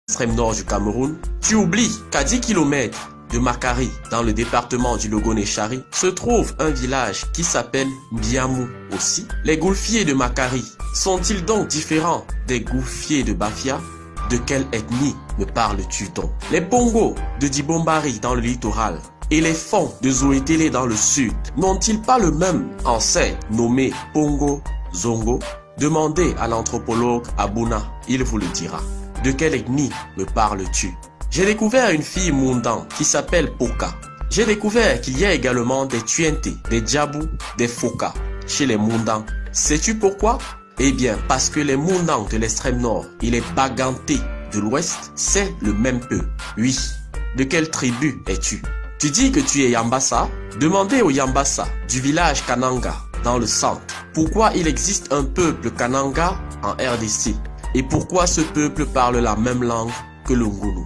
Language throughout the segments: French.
l'extrême nord du Cameroun, tu oublies qu'à 10 km de Makari, dans le département du Logo-Nechari, se trouve un village qui s'appelle Biamou aussi. Les goulfiers de Makari sont-ils donc différents des goulfiers de Bafia? De quelle ethnie me parles-tu donc? Les Pongos de Dibombari dans le littoral et les Fonds de Zoétélé dans le sud n'ont-ils pas le même ancêtre nommé Pongo Zongo? Demandez à l'anthropologue Abouna, il vous le dira. De quelle ethnie me parles-tu? J'ai découvert une fille Mundan qui s'appelle Poka. J'ai découvert qu'il y a également des Tuente, des Djabou, des Foka chez les Mundans. Sais-tu pourquoi? Eh bien, parce que les Mundans de l'extrême nord et les Bagantés de l'ouest, c'est le même peuple. Oui. De quelle tribu es-tu? Tu dis que tu es Yambassa? Demandez aux Yambassa du village Kananga dans le centre pourquoi il existe un peuple Kananga en RDC et pourquoi ce peuple parle la même langue que le Ngulu.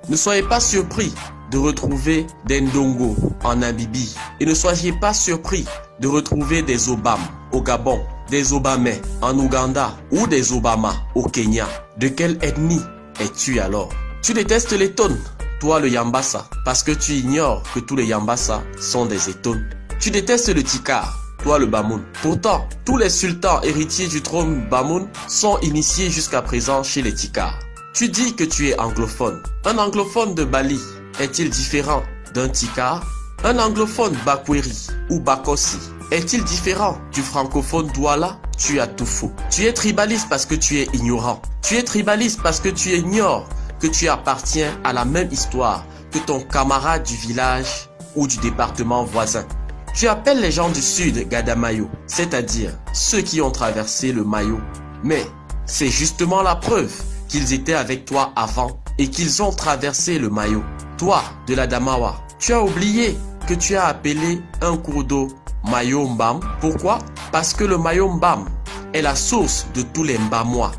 Ne soyez pas surpris de retrouver des Ndongo en Namibie et ne soyez pas surpris de retrouver des Obam au Gabon, des Obamais en Ouganda ou des Obama au Kenya. De quelle ethnie es-tu alors? Tu détestes les Etones, toi le Yambassa, parce que tu ignores que tous les Yambassa sont des Etones. Tu détestes le Tikar, toi le Bamoun. Pourtant, tous les sultans héritiers du trône Bamoun sont initiés jusqu'à présent chez les Tikar. Tu dis que tu es anglophone. Un anglophone de Bali est-il différent d'un Tikar? Un anglophone Bakweri ou Bakossi est-il différent du francophone Douala? Tu as tout faux. Tu es tribaliste parce que tu es ignorant. Tu es tribaliste parce que tu ignores que tu appartiens à la même histoire que ton camarade du village ou du département voisin. Tu appelles les gens du sud Gadamayo, c'est-à-dire ceux qui ont traversé le Mayo. Mais c'est justement la preuve qu'ils étaient avec toi avant et qu'ils ont traversé le Mayo. Toi, de la Damawa, tu as oublié que tu as appelé un cours d'eau Mayo Mbam. Pourquoi? Parce que le Mayo Mbam est la source de tous les Mbamois,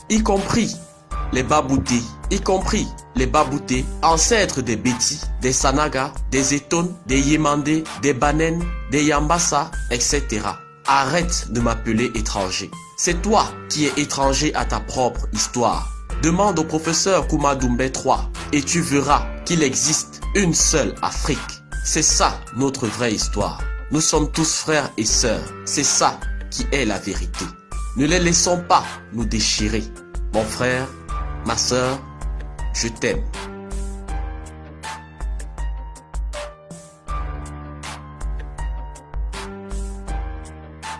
y compris les Baboutés, ancêtres des Bétis, des Sanaga, des Etones, des Yémandé, des Banen, des Yambassa, etc. Arrête de m'appeler étranger. C'est toi qui es étranger à ta propre histoire. Demande au professeur Koumadoumbe 3 et tu verras qu'il existe une seule Afrique. C'est ça notre vraie histoire. Nous sommes tous frères et sœurs. C'est ça qui est la vérité. Ne les laissons pas nous déchirer. Mon frère, ma sœur, je t'aime.